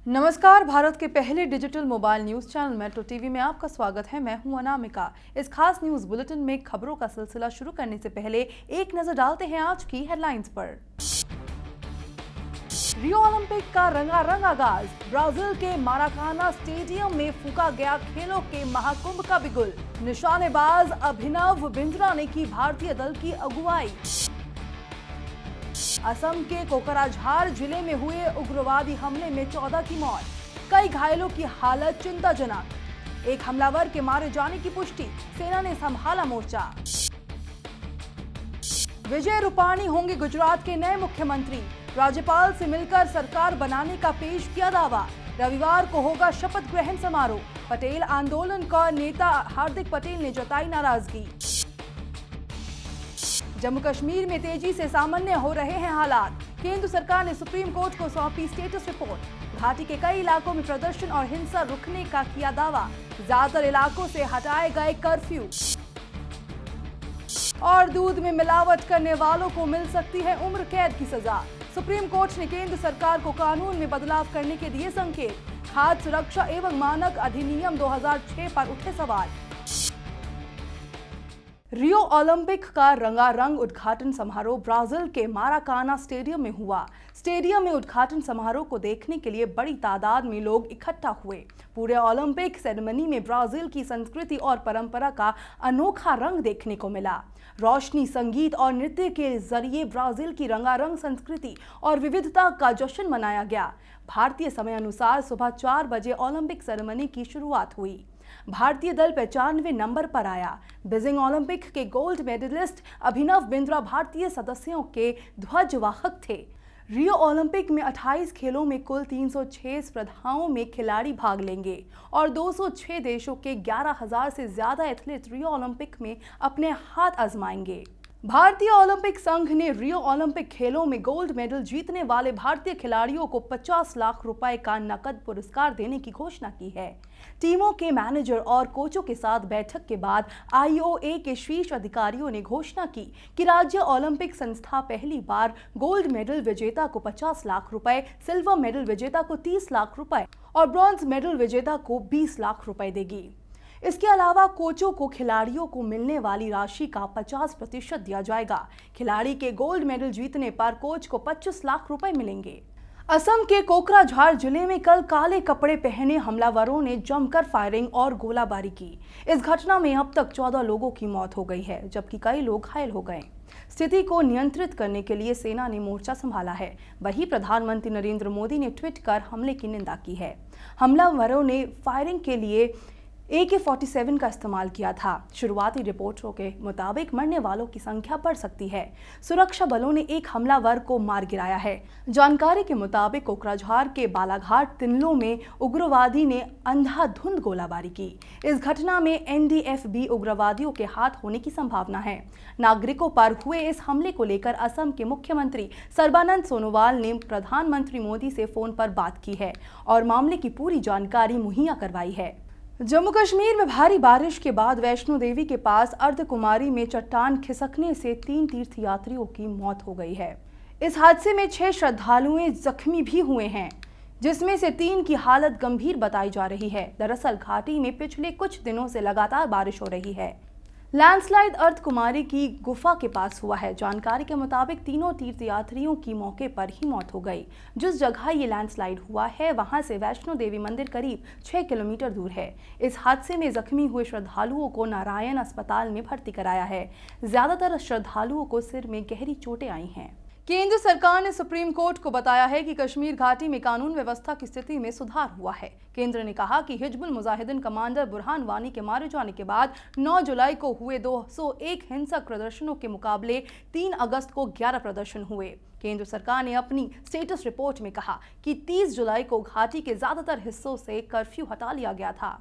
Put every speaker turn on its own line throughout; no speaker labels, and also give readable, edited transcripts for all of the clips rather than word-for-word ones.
नमस्कार, भारत के पहले digital mobile news channel metro TV में आपका स्वागत है। मैं हूं अनामिका। इस खास न्यूज बुलेटिन में खबरों का सिलसिला शुरू करने से पहले एक नजर डालते हैं आज की हेडलाइंस पर। रियो ओलंपिक का रंगारंग आगाज। ब्राजील के माराकाना स्टेडियम में फूंका गया खेलों के महाकुंभ का बिगुल। निशानेबाज अभिनव बिंद्रा ने की भारतीय दल की अगुवाई। असम के कोकराझार जिले में हुए उग्रवादी हमले में 14 की मौत, कई घायलों की हालत चिंताजनक। एक हमलावर के मारे जाने की पुष्टि, सेना ने संभाला मोर्चा। विजय रूपाणी होंगे गुजरात के नए मुख्यमंत्री। राज्यपाल से मिलकर सरकार बनाने का पेश किया दावा। रविवार को होगा शपथ ग्रहण समारोह। पटेल आंदोलन का नेता हार्दिक पटेल ने जताई नाराजगी। जम्मू कश्मीर में तेजी से सामान्य हो रहे हैं हालात। केंद्र सरकार ने सुप्रीम कोर्ट को सौंपी स्टेटस रिपोर्ट। घाटी के कई इलाकों में प्रदर्शन और हिंसा रुकने का किया दावा। ज्यादातर इलाकों से हटाए गए कर्फ्यू। और दूध में मिलावट करने वालों को मिल सकती है उम्र कैद की सजा। सुप्रीम कोर्ट ने केंद्र सरकार को कानून में बदलाव करने के दिए संकेत। खाद्य सुरक्षा एवं मानक अधिनियम 2006 पर उठे सवाल। रियो ओलंपिक का रंगारंग उद्घाटन समारोह ब्राजील के माराकाना स्टेडियम में हुआ। स्टेडियम में उद्घाटन समारोह को देखने के लिए बड़ी तादाद में लोग इकट्ठा हुए। पूरे ओलंपिक सेरेमनी में ब्राजील की संस्कृति और परंपरा का अनोखा रंग देखने को मिला। रोशनी, संगीत और नृत्य के जरिए ब्राजील की रंगारंग संस्कृति और विविधता का जश्न मनाया गया। भारतीय समय अनुसार सुबह 4 बजे ओलंपिक सेरेमनी की शुरुआत हुई। भारतीय दल 95वें नंबर पर आया। बीजिंग ओलंपिक के गोल्ड मेडलिस्ट अभिनव बिंद्रा भारतीय सदस्यों के ध्वजवाहक थे। रियो ओलंपिक में 28 खेलों में कुल 306 स्पर्धाओं में खिलाड़ी भाग लेंगे और 206 देशों के 11,000 से ज्यादा एथलीट रियो ओलंपिक में अपने हाथ आजमाएंगे। भारतीय ओलंपिक संघ ने रियो ओलंपिक खेलों में गोल्ड मेडल जीतने वाले भारतीय खिलाड़ियों को 50 लाख रुपए का नकद पुरस्कार देने की घोषणा की है। टीमों के मैनेजर और कोचों के साथ बैठक के बाद आईओए के शीर्ष अधिकारियों ने घोषणा की कि राज्य ओलंपिक संस्था पहली बार गोल्ड मेडल विजेता को 50 लाख रुपए, सिल्वर मेडल विजेता को 30 लाख रुपए और ब्रॉन्ज मेडल विजेता को 20 लाख रुपए देगी। इसके अलावा कोचों को खिलाड़ियों को मिलने वाली राशि का 50% दिया जाएगा। खिलाड़ी के गोल्ड मेडल जीतने पर कोच को 25 लाख रुपए मिलेंगे। असम के कोकराझार जिले में कल काले कपड़े पहने हमलावरों ने जमकर फायरिंग और गोलाबारी की। इस घटना में अब तक 14 लोगों की मौत हो गई है, जबकि कई लोग घायल हो गए। स्थिति को नियंत्रित करने के लिए सेना ने मोर्चा संभाला है। वहीं प्रधानमंत्री नरेंद्र मोदी ने ट्वीट कर हमले की निंदा की है। हमलावरों ने फायरिंग के लिए AK-47 का इस्तेमाल किया था। शुरुआती रिपोर्टों के मुताबिक मरने वालों की संख्या बढ़ सकती है। सुरक्षा बलों ने एक हमलावर को मार गिराया है। जानकारी के मुताबिक कोकराझार के बालाघाट तिनलो में उग्रवादी ने अंधाधुंध गोलाबारी की। इस घटना में NDFB उग्रवादियों के हाथ होने की संभावना है। नागरिकों पर हुए इस हमले को लेकर असम के मुख्यमंत्री सर्बानंद सोनोवाल ने प्रधानमंत्री मोदी से फोन पर बात की है और मामले की पूरी जानकारी मुहैया करवाई है। जम्मू कश्मीर में भारी बारिश के बाद वैष्णो देवी के पास अर्धकुमारी में चट्टान खिसकने से 3 तीर्थयात्रियों की मौत हो गई है। इस हादसे में 6 श्रद्धालुएं जख्मी भी हुए हैं, जिसमें से 3 की हालत गंभीर बताई जा रही है। दरअसल घाटी में पिछले कुछ दिनों से लगातार बारिश हो रही है। लैंडस्लाइड अर्धकुमारी की गुफा के पास हुआ है। जानकारी के मुताबिक तीनों तीर्थयात्रियों की मौके पर ही मौत हो गई। जिस जगह ये लैंडस्लाइड हुआ है वहां से वैष्णो देवी मंदिर करीब 6 किलोमीटर दूर है। इस हादसे में जख्मी हुए श्रद्धालुओं को नारायण अस्पताल में भर्ती कराया है। ज्यादातर श्रद्धालुओं को सिर में गहरी चोटें आई हैं। केंद्र सरकार ने सुप्रीम कोर्ट को बताया है कि कश्मीर घाटी में कानून व्यवस्था की स्थिति में सुधार हुआ है। केंद्र ने कहा कि हिजबुल मुजाहिदीन कमांडर बुरहान वानी के मारे जाने के बाद 9 जुलाई को हुए 201 हिंसक प्रदर्शनों के मुकाबले 3 अगस्त को 11 प्रदर्शन हुए। केंद्र सरकार ने अपनी स्टेटस रिपोर्ट में कहा कि 30 जुलाई को घाटी के ज्यादातर हिस्सों से कर्फ्यू हटा लिया गया था।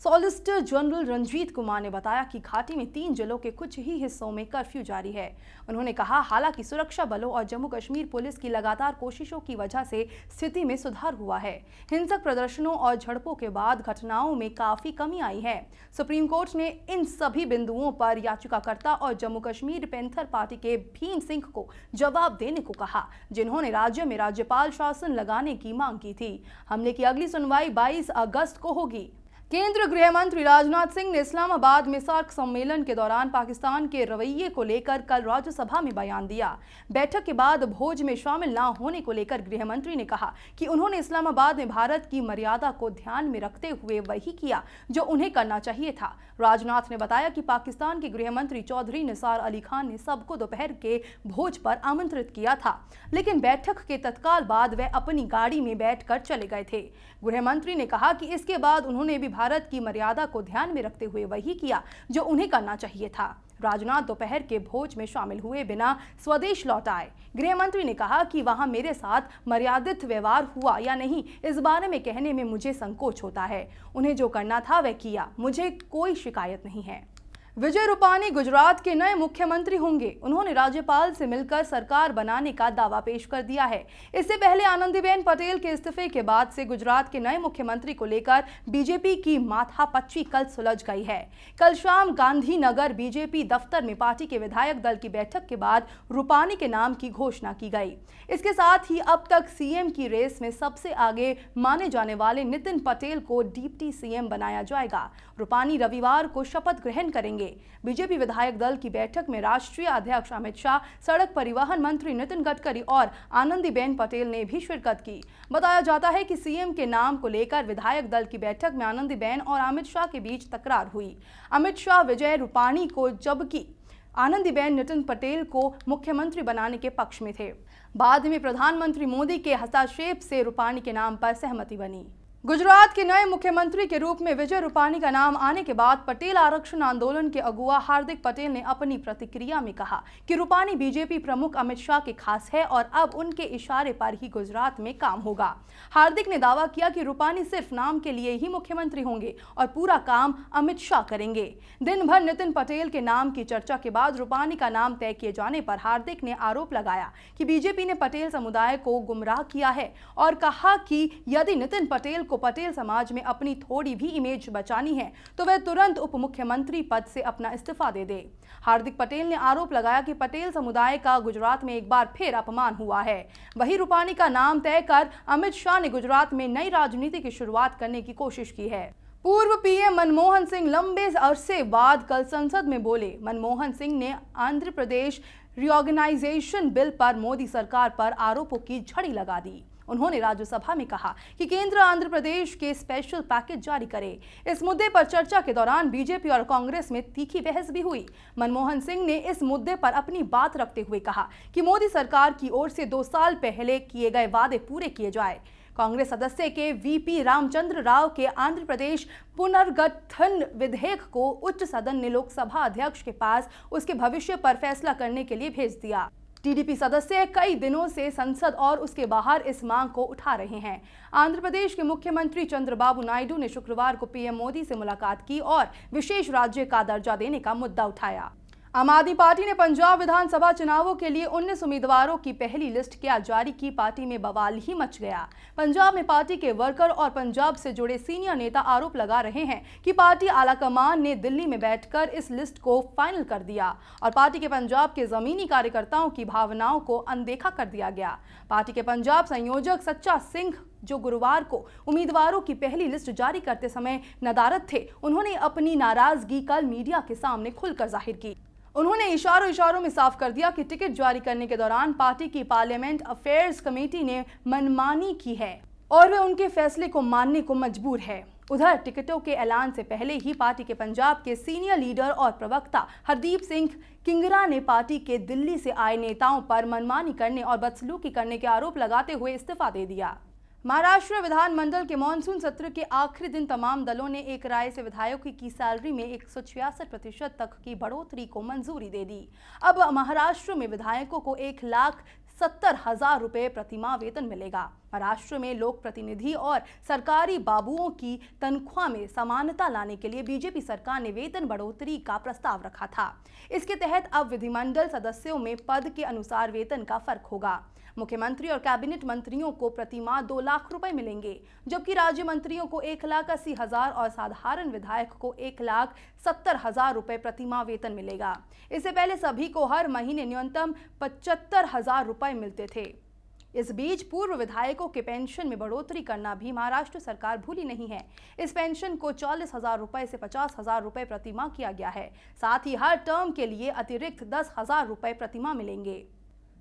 सॉलिसिटर जनरल रंजीत कुमार ने बताया कि घाटी में 3 जिलों के कुछ ही हिस्सों में कर्फ्यू जारी है। उन्होंने कहा, हालांकि सुरक्षा बलों और जम्मू कश्मीर पुलिस की लगातार कोशिशों की वजह से स्थिति में सुधार हुआ है। हिंसक प्रदर्शनों और झड़पों के बाद घटनाओं में काफी कमी आई है। सुप्रीम कोर्ट ने इन सभी बिंदुओं पर याचिकाकर्ता और जम्मू कश्मीर पैंथर पार्टी के भीम सिंह को जवाब देने को कहा, जिन्होंने राज्य में राज्यपाल शासन लगाने की मांग की थी। हमले की अगली सुनवाई 22 अगस्त को होगी। केंद्रीय गृह मंत्री राजनाथ सिंह ने इस्लामाबाद में सार्क सम्मेलन के दौरान पाकिस्तान के रवैये को लेकर कल राज्यसभा में बयान दिया। बैठक के बाद भोज में शामिल न होने को लेकर गृह मंत्री ने कहा कि उन्होंने इस्लामाबाद में भारत की मर्यादा को ध्यान में रखते हुए वही किया जो उन्हें करना चाहिए था। राजनाथ ने बताया कि पाकिस्तान के गृह मंत्री चौधरी निसार अली खान ने सबको दोपहर के भोज पर आमंत्रित किया था, लेकिन बैठक के तत्काल बाद वे अपनी गाड़ी में बैठकर चले गए थे। गृह मंत्री ने कहा कि इसके बाद उन्होंने भी भारत की मर्यादा को ध्यान में रखते हुए वही किया जो उन्हें करना चाहिए था। राजनाथ दोपहर के भोज में शामिल हुए बिना स्वदेश लौट आए। गृह मंत्री ने कहा कि वहां मेरे साथ मर्यादित व्यवहार हुआ या नहीं, इस बारे में कहने में मुझे संकोच होता है। उन्हें जो करना था वह किया, मुझे कोई शिकायत नहीं है। विजय रूपानी गुजरात के नए मुख्यमंत्री होंगे। उन्होंने राज्यपाल से मिलकर सरकार बनाने का दावा पेश कर दिया है। इससे पहले आनंदीबेन पटेल के इस्तीफे के बाद से गुजरात के नए मुख्यमंत्री को लेकर बीजेपी की माथापच्ची कल सुलझ गई है। कल शाम गांधीनगर बीजेपी दफ्तर में पार्टी के विधायक दल की बैठक के बाद रूपानी के नाम की घोषणा की गई। इसके साथ ही अब तक सीएम की रेस में सबसे आगे माने जाने वाले नितिन पटेल को डिप्टी सीएम बनाया जाएगा। रूपानी रविवार को शपथ ग्रहण करेंगे। बीजेपी विधायक दल की बैठक में राष्ट्रीय अध्यक्ष अमित शाह, सड़क परिवहन मंत्री नितिन गडकरी और आनंदीबेन पटेल ने भी शिरकत की। बताया जाता है कि सीएम के नाम को लेकर विधायक दल की बैठक में आनंदीबेन और अमित शाह के बीच तकरार हुई। अमित शाह विजय रूपानी को, जबकि आनंदीबेन नितिन पटेल को मुख्यमंत्री बनाने के पक्ष में थे। बाद में प्रधानमंत्री मोदी के हस्तक्षेप से रूपानी के नाम पर सहमति बनी। गुजरात के नए मुख्यमंत्री के रूप में विजय रूपानी का नाम आने के बाद पटेल आरक्षण आंदोलन के अगुवा हार्दिक पटेल ने अपनी प्रतिक्रिया में कहा कि रूपानी बीजेपी प्रमुख अमित शाह के खास है और अब उनके इशारे पर ही गुजरात में काम होगा। हार्दिक ने दावा किया कि रूपानी सिर्फ नाम के लिए ही मुख्यमंत्री होंगे और पूरा काम अमित शाह करेंगे। दिन भर नितिन पटेल के नाम की चर्चा के बाद रूपानी का नाम तय किए जाने पर हार्दिक ने आरोप लगाया कि बीजेपी ने पटेल समुदाय को गुमराह किया है और कहा कि यदि नितिन पटेल को पटेल समाज में अपनी थोड़ी भी इमेज बचानी है तो वह तुरंत उप मुख्यमंत्री पद से अपना इस्तीफा दे दे। हार्दिक पटेल ने आरोप लगाया कि पटेल समुदाय का गुजरात में एक बार फिर अपमान हुआ है। वहीं रूपानी का नाम तय कर अमित शाह ने गुजरात में नई राजनीति की शुरुआत करने की कोशिश की है। पूर्व पीएम मनमोहन सिंह लंबे अरसे बाद कल संसद में बोले। मनमोहन सिंह ने आंध्र प्रदेश रीऑर्गेनाइजेशन बिल पर मोदी सरकार पर आरोपों की झड़ी लगा दी। उन्होंने राज्यसभा में कहा कि केंद्र आंध्र प्रदेश के स्पेशल पैकेज जारी करे। इस मुद्दे पर चर्चा के दौरान बीजेपी और कांग्रेस में तीखी बहस भी हुई। मनमोहन सिंह ने इस मुद्दे पर अपनी बात रखते हुए कहा कि मोदी सरकार की ओर से 2 साल पहले किए गए वादे पूरे किए जाए। कांग्रेस सदस्य के वीपी रामचंद्र राव के आंध्र प्रदेश पुनर्गठन विधेयक को उच्च सदन ने लोकसभा अध्यक्ष के पास उसके भविष्य पर फैसला करने के लिए भेज दिया। टीडीपी सदस्य कई दिनों से संसद और उसके बाहर इस मांग को उठा रहे हैं। आंध्र प्रदेश के मुख्यमंत्री चंद्रबाबू नायडू ने शुक्रवार को पीएम मोदी से मुलाकात की और विशेष राज्य का दर्जा देने का मुद्दा उठाया। आम आदमी पार्टी ने पंजाब विधानसभा चुनावों के लिए 19 उम्मीदवारों की पहली लिस्ट क्या जारी की। पार्टी में बवाल ही मच गया। पंजाब में पार्टी के वर्कर और पंजाब से जुड़े सीनियर नेता आरोप लगा रहे हैं कि पार्टी आलाकमान ने दिल्ली में बैठकर इस लिस्ट को फाइनल कर दिया और पार्टी के पंजाब के जमीनी कार्यकर्ताओं की भावनाओं को अनदेखा कर दिया गया। पार्टी के पंजाब संयोजक सच्चा सिंह, जो गुरुवार को उम्मीदवारों की पहली लिस्ट जारी करते समय नदारद थे, उन्होंने अपनी नाराजगी कल मीडिया के सामने खुलकर जाहिर की। उन्होंने इशारों में साफ कर दिया कि टिकट जारी करने के दौरान पार्टी की पार्लियामेंट अफेयर्स कमेटी ने मनमानी की है और वह उनके फैसले को मानने को मजबूर है। उधर टिकटों के ऐलान से पहले ही पार्टी के पंजाब के सीनियर लीडर और प्रवक्ता हरदीप सिंह किंगरा ने पार्टी के दिल्ली से आए नेताओं पर मनमानी करने और बदसलूकी करने के आरोप लगाते हुए इस्तीफा दे दिया। महाराष्ट्र विधानमंडल के मानसून सत्र के आखिरी दिन तमाम दलों ने एक राय से विधायकों की सैलरी में 166% तक की बढ़ोतरी को मंजूरी दे दी। अब महाराष्ट्र में विधायकों को 1 लाख 70,000 रुपए प्रतिमाह वेतन मिलेगा। महाराष्ट्र में लोक प्रतिनिधि और सरकारी बाबुओं की तनख्वाह में समानता लाने के लिए बीजेपी सरकार ने वेतन बढ़ोतरी का प्रस्ताव रखा था। इसके तहत अब विधिमंडल सदस्यों में पद के अनुसार वेतन का फर्क होगा। मुख्यमंत्री और कैबिनेट मंत्रियों को प्रतिमाह 2 लाख रुपए मिलेंगे, जबकि राज्य मंत्रियों को 1,80,000 और साधारण विधायक को 1,70,000 रुपए प्रतिमाह वेतन मिलेगा। इससे पहले सभी को हर महीने न्यूनतम 75,000 रुपए मिलते थे। इस बीच पूर्व विधायकों के पेंशन में बढ़ोतरी करना भी महाराष्ट्र सरकार भूली नहीं है। इस पेंशन को 40,000 रुपए से 50,000 रुपए प्रतिमाह किया गया है। साथ ही हर टर्म के लिए अतिरिक्त 10,000 रुपए प्रतिमाह मिलेंगे।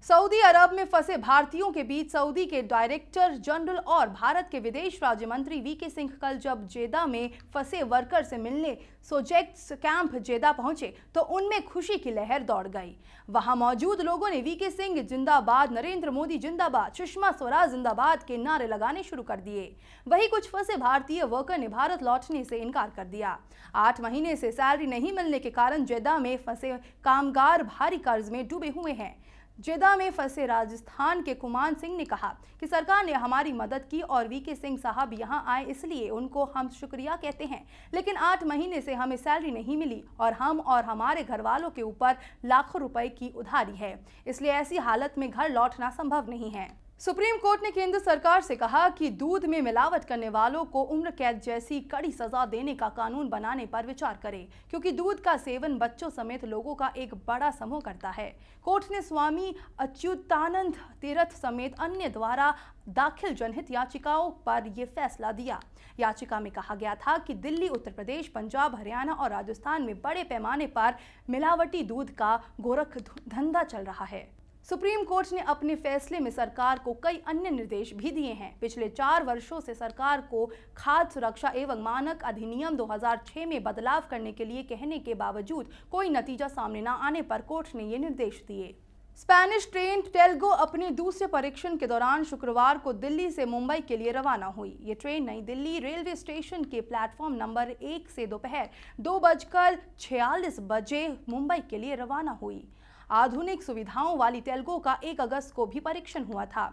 सऊदी अरब में फंसे भारतीयों के बीच सऊदी के डायरेक्टर जनरल और भारत के विदेश राज्य मंत्री वीके सिंह कल जब जेदा में फंसे वर्कर से मिलने सोजेक्स कैंप जेदा पहुंचे तो उनमें खुशी की लहर दौड़ गई। वहां मौजूद लोगों ने वीके सिंह जिंदाबाद, नरेंद्र मोदी जिंदाबाद, सुषमा स्वराज जिंदाबाद के नारे लगाने शुरू कर दिए। वहीं कुछ फंसे भारतीय वर्कर ने भारत लौटने से इनकार कर दिया। 8 महीने से सैलरी नहीं मिलने के कारण जेदा में फंसे कामगार भारी कर्ज में डूबे हुए हैं। जेदा में फंसे राजस्थान के कुमान सिंह ने कहा कि सरकार ने हमारी मदद की और वीके सिंह साहब यहां आए, इसलिए उनको हम शुक्रिया कहते हैं। लेकिन 8 महीने से हमें सैलरी नहीं मिली और हम और हमारे घर वालों के ऊपर लाखों रुपए की उधारी है, इसलिए ऐसी हालत में घर लौटना संभव नहीं है। सुप्रीम कोर्ट ने केंद्र सरकार से कहा कि दूध में मिलावट करने वालों को उम्र कैद जैसी कड़ी सजा देने का कानून बनाने पर विचार करे, क्योंकि दूध का सेवन बच्चों समेत लोगों का एक बड़ा समूह करता है। कोर्ट ने स्वामी अच्युतानंद तीर्थ समेत अन्य द्वारा दाखिल जनहित याचिकाओं पर यह फैसला दिया। याचिका में कहा गया था कि दिल्ली, उत्तर प्रदेश, पंजाब, हरियाणा और राजस्थान में बड़े पैमाने पर मिलावटी दूध का गोरख धंधा चल रहा है। सुप्रीम कोर्ट ने अपने फैसले में सरकार को कई अन्य निर्देश भी दिए हैं। पिछले 4 वर्षों से सरकार को खाद्य सुरक्षा एवं मानक अधिनियम 2006 में बदलाव करने के लिए कहने के बावजूद कोई नतीजा सामने न आने पर कोर्ट ने ये निर्देश दिए। स्पेनिश ट्रेन टेल्गो अपने दूसरे परीक्षण के दौरान शुक्रवार को दिल्ली से मुंबई के लिए रवाना हुई। ये ट्रेन नई दिल्ली रेलवे स्टेशन के प्लेटफॉर्म नंबर 1 से दोपहर 2:46 बजे मुंबई के लिए रवाना हुई। आधुनिक सुविधाओं वाली टेल्गो का 1 अगस्त को भी परीक्षण हुआ था।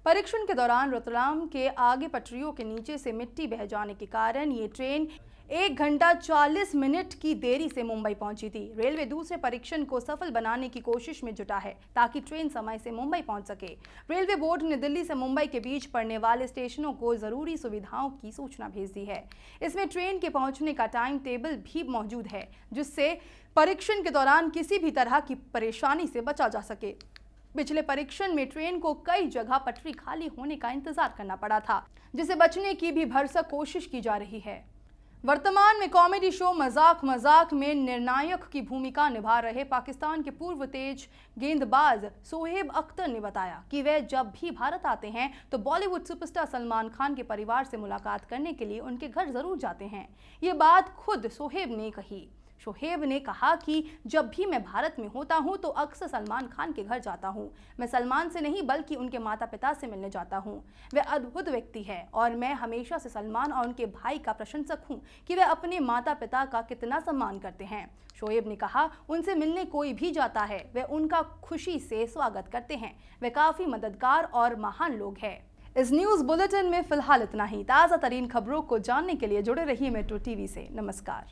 परीक्षण के दौरान रतलाम के आगे पटरियों के नीचे से मिट्टी बह जाने के कारण ये ट्रेन 1 घंटा 40 मिनट की देरी से मुंबई पहुंची थी। रेलवे दूसरे परीक्षण को सफल बनाने की कोशिश में जुटा है ताकि ट्रेन समय से मुंबई पहुंच सके। रेलवे बोर्ड ने दिल्ली से मुंबई के बीच पड़ने वाले स्टेशनों को जरूरी सुविधाओं की सूचना भेज दी है। इसमें ट्रेन के पहुंचने का टाइम टेबल भी मौजूद है, जिससे परीक्षण के दौरान किसी भी तरह की परेशानी से बचा जा सके। पिछले परीक्षण में ट्रेन को कई जगह पटरी खाली होने का इंतजार करना पड़ा था, जिसे बचने की भी भरसक कोशिश की जा रही है। वर्तमान में कॉमेडी शो मजाक मजाक में निर्णायक की भूमिका निभा रहे पाकिस्तान के पूर्व तेज गेंदबाज शोएब अख्तर ने बताया कि वे जब भी भारत आते हैं तो बॉलीवुड सुपरस्टार सलमान खान के परिवार से मुलाकात करने के लिए उनके घर जरूर जाते हैं। ये बात खुद शोएब ने कही। शोएब ने कहा कि जब भी मैं भारत में होता हूं तो अक्सर सलमान खान के घर जाता हूं। मैं सलमान से नहीं बल्कि उनके माता पिता से मिलने जाता हूं। वे अद्भुत व्यक्ति हैं और मैं हमेशा से सलमान और उनके भाई का प्रशंसक हूं कि वे अपने माता पिता का कितना सम्मान करते हैं। शोएब ने कहा, उनसे मिलने कोई भी जाता है, वे उनका खुशी से स्वागत करते हैं। वे काफ़ी मददगार और महान लोग हैं। इस न्यूज़ बुलेटिन में फिलहाल इतना ही। ताज़ा तरीन खबरों को जानने के लिए जुड़े रहिए मेट्रो टीवी से। नमस्कार।